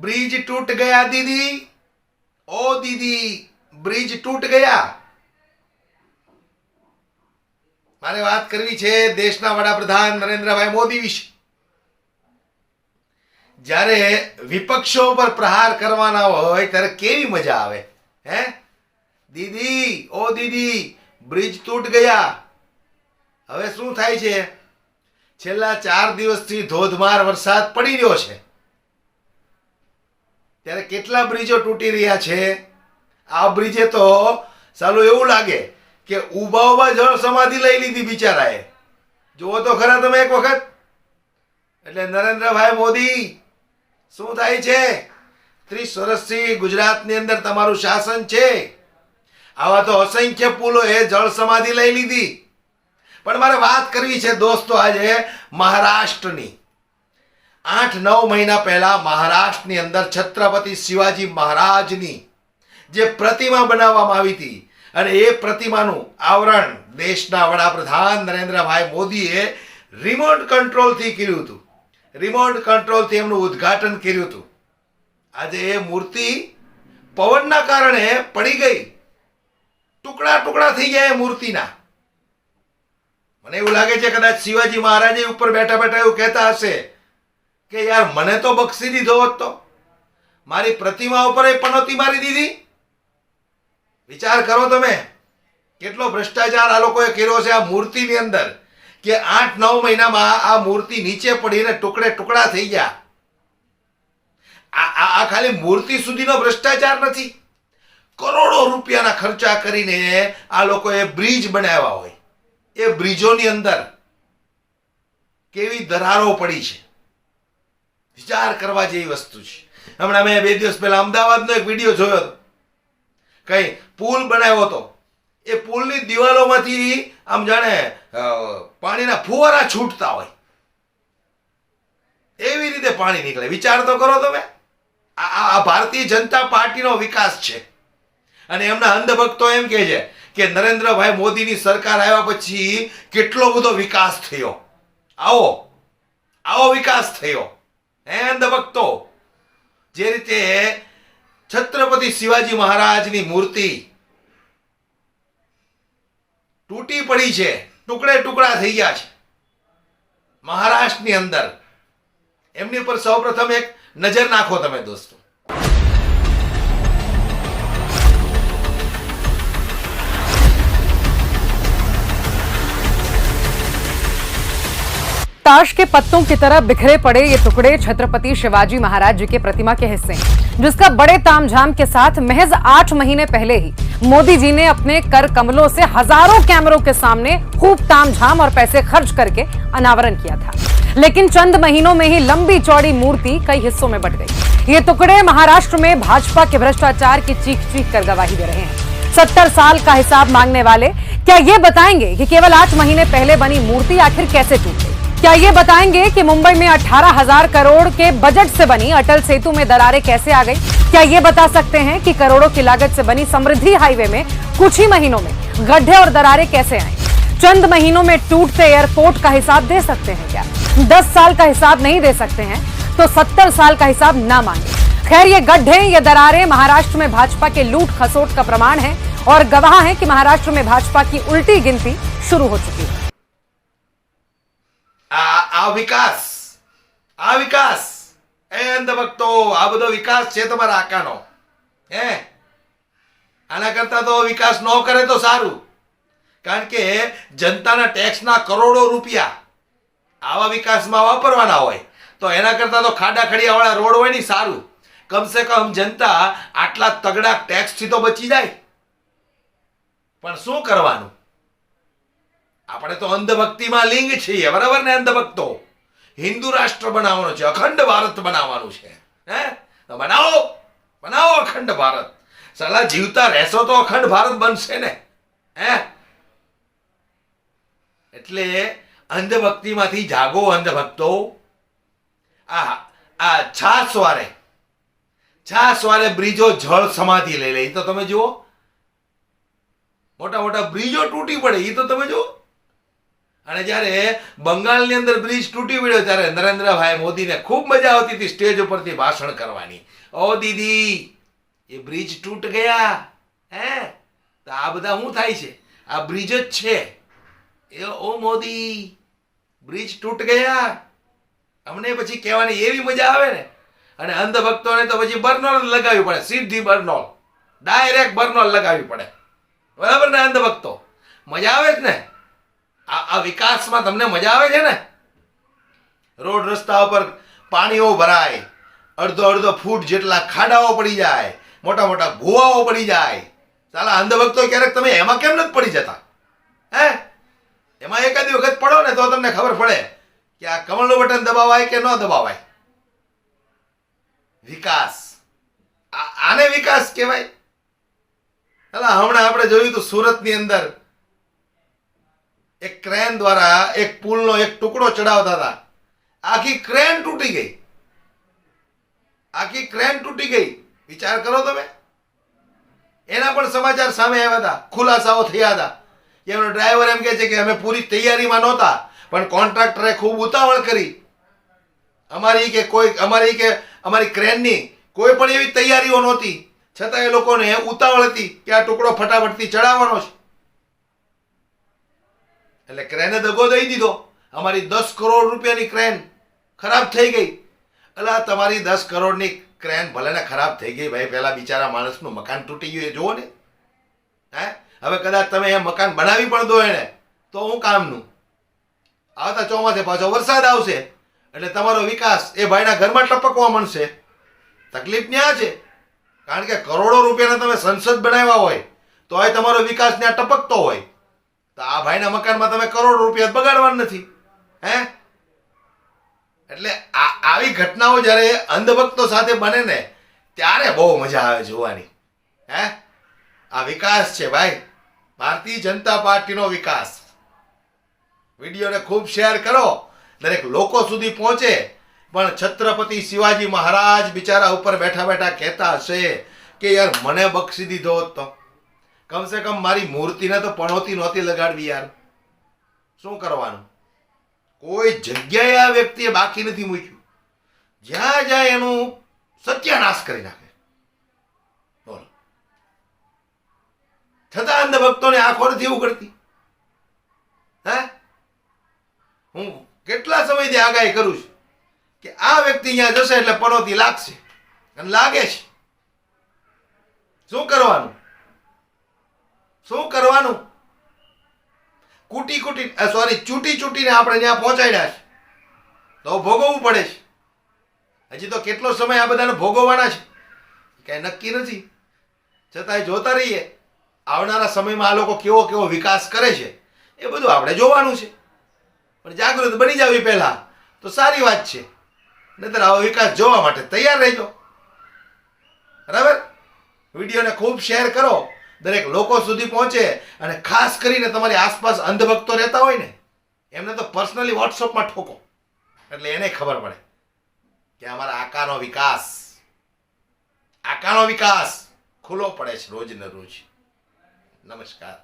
Bridge टूट गया दीदी, ओ दीदी ब्रिज टूट ગયા. મારે વાત કરવી છે દેશના વડાપ્રધાન નરેન્દ્રભાઈ મોદી વિશે. જ્યારે વિપક્ષો પર પ્રહાર કરવાના હોય ત્યારે કેવી મજા આવે. હે દીદી, ઓ દીદી બ્રિજ તૂટ ગયા. હવે શું થાય છે? છેલ્લા 4 દિવસથી ધોધમાર વરસાદ પડી રહ્યો છે ત્યારે કેટલા બ્રિજો તૂટી રહ્યા છે. આ બ્રિજે તો સાલું એવું લાગે કે ઊભા ઊભા જળ સમાધિ લઈ લીધી બિચારાએ. જુઓ તો ખરા તમે એક વખત. એટલે નરેન્દ્રભાઈ મોદી શું થાય છે? 30 વર્ષથી ગુજરાતની અંદર તમારું શાસન છે. આવા તો અસંખ્ય પુલોએ જળ સમાધિ લઈ લીધી. પણ મારે વાત કરવી છે દોસ્તો આજે મહારાષ્ટ્રની. 8-9 મહિના પહેલા મહારાષ્ટ્રની અંદર છત્રપતિ શિવાજી મહારાજની જે પ્રતિમા બનાવવામાં આવી હતી અને એ પ્રતિમાનું આવરણ દેશના વડાપ્રધાન નરેન્દ્રભાઈ મોદીએ રિમોટ કંટ્રોલથી કર્યું હતું. રિમોટ કંટ્રોલથી એમનું ઉદ્ઘાટન કર્યું હતું. આજે એ મૂર્તિ પવનના કારણે પડી ગઈ. ટુકડા ટુકડા થઈ ગયા એ મૂર્તિના. મને એવું લાગે છે કદાચ શિવાજી મહારાજે ઉપર બેઠા બેઠા એવું કહેતા હશે કે યાર મને તો બક્ષી દીધો હોત તો મારી પ્રતિમા ઉપર એ પનોતી મારી દીધી. વિચાર કરો તમે કેટલો ભ્રષ્ટાચાર આ લોકોએ કર્યો છે આ મૂર્તિની અંદર કે 8-9 મહિનામાં આ મૂર્તિ નીચે પડીને ટુકડે ટુકડા થઈ ગયા. આ ખાલી મૂર્તિ સુધીનો ભ્રષ્ટાચાર નથી. કરોડો રૂપિયાના ખર્ચા કરીને આ લોકોએ બ્રિજ બનાવ્યા હોય. એ બ્રિજોની અંદર કેવી દરારો પડી છે. વિચાર કરવા જેવી વસ્તુ છે. હમણાં મેં 2 દિવસ પહેલા અમદાવાદનો એક વિડીયો જોયો હતો. કઈ પુલ બનાવ્યો હતો. એ પુલની દિવાલોમાંથી આમ જાણે પાણીના ફુવારા છૂટતા હોય એવી રીતે પાણી નીકળે. વિચાર તો કરો તમે. આ ભારતીય જનતા પાર્ટીનો વિકાસ છે. અને એમના અંધભક્તો એમ કહે છે કે નરેન્દ્રભાઈ મોદીની સરકાર આવ્યા પછી કેટલો બધો વિકાસ થયો. આવો વિકાસ થયો. હે અંધભક્તો, જે રીતે છત્રપતિ શિવાજી મહારાજની મૂર્તિ તૂટી પડી છે, ટુકડે ટુકડા થઈ ગયા છે મહારાષ્ટ્રની અંદર. એમની ઉપર સૌપ્રથમ એક નજર નાખો તમે દોસ્તો. ताश के पत्तों की तरह बिखरे पड़े ये टुकड़े छत्रपति शिवाजी महाराज जी के प्रतिमा के हिस्से हैं, जिसका बड़े तामझाम के साथ महज 8 महीने पहले ही मोदी जी ने अपने कर कमलों से हजारों कैमरों के सामने खूब तामझाम और पैसे खर्च करके अनावरण किया था. लेकिन चंद महीनों में ही लंबी चौड़ी मूर्ति कई हिस्सों में बंट गई. ये टुकड़े महाराष्ट्र में भाजपा के भ्रष्टाचार की चीख चीख कर गवाही दे रहे हैं. 70 साल का हिसाब मांगने वाले क्या ये बताएंगे कि केवल 8 महीने पहले बनी मूर्ति आखिर कैसे टूट गई? क्या ये बताएंगे कि मुंबई में 18,000 करोड़ के बजट से बनी अटल सेतु में दरारें कैसे आ गई? क्या ये बता सकते हैं कि करोड़ों की लागत से बनी समृद्धि हाईवे में कुछ ही महीनों में गड्ढे और दरारें कैसे आई? चंद महीनों में टूटते एयरपोर्ट का हिसाब दे सकते हैं क्या? 10 साल का हिसाब नहीं दे सकते हैं तो 70 साल का हिसाब ना मांगे. खैर, ये गड्ढे, ये दरारें महाराष्ट्र में भाजपा के लूट खसोट का प्रमाण है और गवाह है कि महाराष्ट्र में भाजपा की उल्टी गिनती शुरू हो चुकी है. આ વિકાસ એ અંધભક્તો, આ બધો વિકાસ છે તમારા આકાનો. હે આના કરતા તો વિકાસ ન કરે તો સારું. કારણ કે જનતાના ટેક્સના કરોડો રૂપિયા આવા વિકાસમાં વાપરવાના હોય તો એના કરતા તો ખાડા ખડિયાવાળા રોડ હોય ને સારું. કમસે કમ જનતા આટલા તગડા ટેક્સથી તો બચી જાય. પણ શું કરવાનું? આપણે તો અંધભક્તિમાં લિંગ છીએ, બરાબર ને અંધભક્તો? હિન્દુ રાષ્ટ્ર બનાવવાનો છે, અખંડ ભારત બનાવવાનું છે. હે બનાવો અખંડ ભારત. સાલા જીવતા રહેશો તો અખંડ ભારત બનશે ને. હે એટલે અંધભક્તિમાંથી જાગો અંધભક્તો. આ છાસવારે બ્રિજો જળ સમાધિ લઈ લે. તો તમે જુઓ, મોટા મોટા બ્રિજો તૂટી પડે. એ તો તમે જુઓ. અને જ્યારે બંગાળની અંદર બ્રિજ તૂટી પડ્યો ત્યારે નરેન્દ્રભાઈ મોદીને ખૂબ મજા આવતી હતી સ્ટેજ ઉપરથી ભાષણ કરવાની. ઓ દીદી એ બ્રિજ તૂટ ગયા. હે તો આ બધા શું થાય છે? આ બ્રિજ જ છે. એ ઓ મોદી બ્રિજ તૂટ ગયા. અમને પછી કહેવાની એવી મજા આવે ને. અને અંધભક્તોને તો પછી બર્નોલ લગાવવી પડે, સીધી બર્નોલ, ડાયરેક્ટ બર્નોલ લગાવવી પડે. બરાબર ને અંધભક્તો? મજા આવે જ ને? આ વિકાસમાં તમને મજા આવે છે ને? રોડ રસ્તા ઉપર પાણીઓ ભરાય, અડધો ફૂટ જેટલા ખાડાઓ પડી જાય, મોટા મોટા ભૂવાઓ પડી જાય. ચાલા અંધભક્તો ક્યારેક તમે એમાં કેમ નથી પડી જતા? હે એમાં એકાદી વખત પડો ને તો તમને ખબર પડે કે આ કમળનું બટન દબાવાય કે ન દબાવાય. વિકાસ, આને વિકાસ કહેવાય? હમણાં આપણે જોયું તો સુરતની અંદર એક ક્રેન દ્વારા એક પુલનો એક ટુકડો ચડાવતા હતા. આખી ક્રેન તૂટી ગઈ. આખી ક્રેન તૂટી ગઈ. વિચાર કરો તમે. એના પણ સમાચાર સામે આવ્યા હતા, ખુલાસાઓ થયા હતા. એનો ડ્રાઈવર એમ કહે છે કે અમે પૂરી તૈયારીમાં નહોતા, પણ કોન્ટ્રાક્ટરે ખૂબ ઉતાવળ કરી. અમારી ક્રેનની કોઈ પણ એવી તૈયારીઓ નહોતી, છતાં એ લોકોને ઉતાવળ હતી કે આ ટુકડો ફટાફટથી ચડાવવાનો છે. એટલે ક્રેને દગો દઈ દીધો. અમારી 10 કરોડ રૂપિયાની ક્રેન ખરાબ થઈ ગઈ. એટલે તમારી 10 કરોડની ક્રેન ભલે ને ખરાબ થઈ ગઈ ભાઈ, પેલા બિચારા માણસનું મકાન તૂટી ગયું એ જુઓ ને. હે હવે કદાચ તમે એ મકાન બનાવી પણ દો એને તો હું કામનું? આવતા ચોમાસે પાછો વરસાદ આવશે એટલે તમારો વિકાસ એ ભાઈના ઘરમાં ટપકવા માંડશે. તકલીફ ત્યાં છે, કારણ કે કરોડો રૂપિયાના તમે સંસદ બનાવ્યા હોય તો એ તમારો વિકાસ ત્યાં ટપકતો હોય, તો આ ભાઈના મકાનમાં તમે કરોડો રૂપિયા બગાડવાના નથી. હે એટલે આવી ઘટનાઓ જ્યારે અંધભક્તો સાથે બને ને ત્યારે બહુ મજા આવે જોવાની. હે આ વિકાસ છે ભાઈ, ભારતીય જનતા પાર્ટીનો વિકાસ. વિડીયોને ખૂબ શેર કરો, દરેક લોકો સુધી પહોંચે. પણ છત્રપતિ શિવાજી મહારાજ બિચારા ઉપર બેઠા બેઠા કહેતા હશે કે યાર મને બક્ષી દીધો હોત તો કમસે કમ મારી મૂર્તિને તો પણોતી નહોતી લગાડવી યાર. શું કરવાનું? કોઈ જગ્યાએ આ વ્યક્તિએ બાકી નથી મૂક્યું. જ્યાં જાય એનું સત્યાનાશ કરી નાખે. બોલો, છતાં અંધભક્તોને આંખો નથી ઉઘડતી. હે હું કેટલા સમયથી આગાહી કરું છું કે આ વ્યક્તિ અહીંયા જશે એટલે પનોતી લાગશે, અને લાગે છે. શું કરવાનું? શું કરવાનું? ચૂંટીને આપણે ત્યાં પહોંચાડ્યા છે તો ભોગવવું પડે છે. હજી તો કેટલો સમય આ બધાને ભોગવવાના છે કઈ નક્કી નથી. છતાંય જોતા રહીએ આવનારા સમયમાં આ લોકો કેવો કેવો વિકાસ કરે છે એ બધું આપણે જોવાનું છે. પણ જાગૃત બની જાવી પહેલા તો સારી વાત છે. નહીતર આવો વિકાસ જોવા માટે તૈયાર રહેજો. બરાબર? વિડીયોને ખૂબ શેર કરો, દરેક લોકો સુધી પહોંચે. અને ખાસ કરીને તમારી આસપાસ અંધભક્તો રહેતા હોય ને એમને તો પર્સનલી વોટ્સઅપમાં ઠોકો, એટલે એને ખબર પડે કે અમારા આકાનો વિકાસ ખુલ્લો પડે છે રોજ ને રોજ. નમસ્કાર.